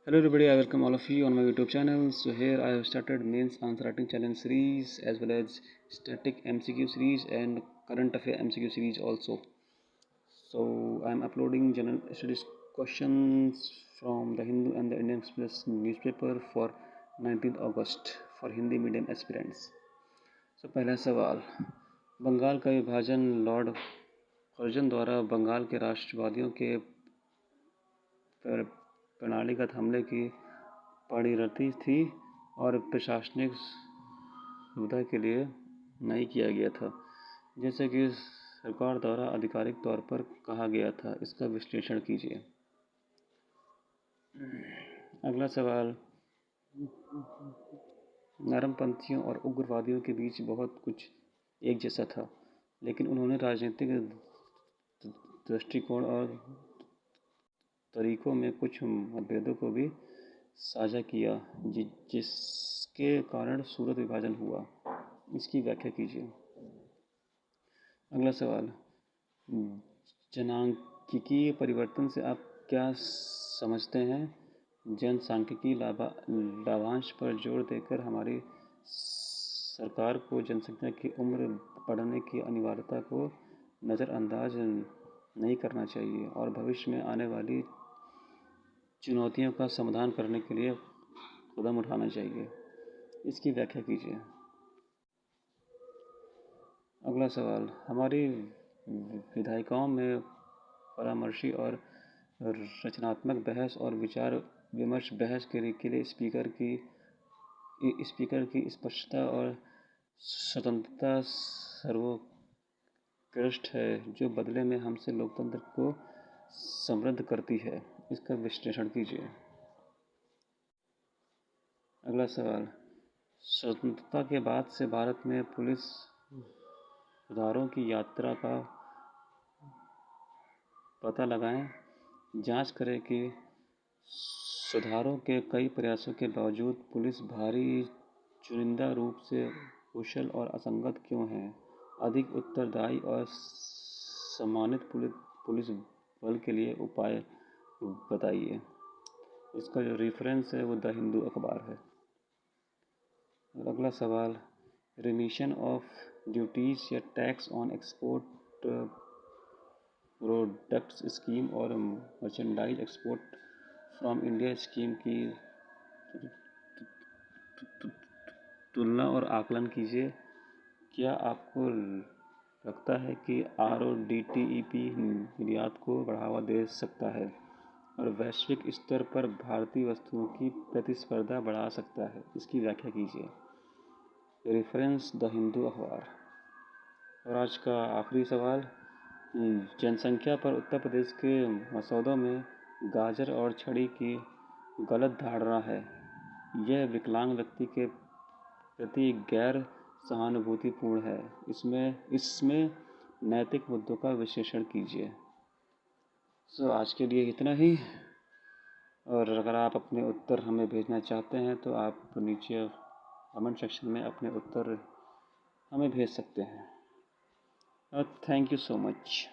Hello everybody, I welcome all of you on my YouTube channel. So here I have started mains answer writing challenge series as well as static MCQ series and current affair MCQ series also. So I am uploading general studies questions from the Hindu and the Indian Express newspaper for 19th August for Hindi medium aspirants. So पहला सवाल, बंगाल का विभाजन Lord Curzon द्वारा बंगाल के राष्ट्रवादियों के प्रणालीगत हमले की परिणति थी और प्रशासनिक सुविधा के लिए नहीं किया गया था, जैसे कि सरकार द्वारा आधिकारिक तौर पर कहा गया था। इसका विश्लेषण कीजिए। अगला सवाल, नरमपंथियों और उग्रवादियों के बीच बहुत कुछ एक जैसा था, लेकिन उन्होंने राजनीतिक दृष्टिकोण और तरीकों में कुछ मतभेदों को भी साझा किया, जिसके कारण सूरत विभाजन हुआ। इसकी व्याख्या कीजिए। अगला सवाल, जनांकीय परिवर्तन से आप क्या समझते हैं? जनसांख्यिकी लाभांश पर जोर देकर हमारी सरकार को जनसंख्या की उम्र बढ़ने की अनिवार्यता को नज़रअंदाज नहीं करना चाहिए और भविष्य में आने वाली चुनौतियों का समाधान करने के लिए कदम उठाना चाहिए। इसकी व्याख्या कीजिए। अगला सवाल, हमारी विधायिकाओं में परामर्शी और रचनात्मक बहस और विचार विमर्श बहस के लिए स्पीकर की स्पष्टता और स्वतंत्रता सर्वोत्कृष्ट है, जो बदले में हमसे लोकतंत्र को समृद्ध करती है। इसका विश्लेषण कीजिए। अगला सवाल, स्वतंत्रता के बाद से भारत में पुलिस सुधारों की यात्रा का पता लगाएं, जांच करें कि सुधारों के कई प्रयासों के बावजूद पुलिस भारी चुनिंदा रूप से कुशल और असंगत क्यों है। अधिक उत्तरदायी और सम्मानित पुलिस बल के लिए उपाय बताइए। इसका जो रेफरेंस है वो द हिंदू अखबार है। अगला सवाल, रिमिशन ऑफ ड्यूटीज या tax on export products scheme और merchandise export from India scheme की तुलना और आकलन कीजिए। क्या आपको लगता है कि RODTEP निर्यात को बढ़ावा दे सकता है और वैश्विक स्तर पर भारतीय वस्तुओं की प्रतिस्पर्धा बढ़ा सकता है? इसकी व्याख्या कीजिए। रेफरेंस द हिंदू अखबार। और आज का आखिरी सवाल, जनसंख्या पर उत्तर प्रदेश के मसौदों में गाजर और छड़ी की गलत धारणा है। यह विकलांग व्यक्ति के प्रति गैर सहानुभूतिपूर्ण है। इसमें नैतिक मुद्दों का विश्लेषण कीजिए। आज के लिए इतना ही। और अगर आप अपने उत्तर हमें भेजना चाहते हैं तो आप नीचे कमेंट सेक्शन में अपने उत्तर हमें भेज सकते हैं। Thank you so much.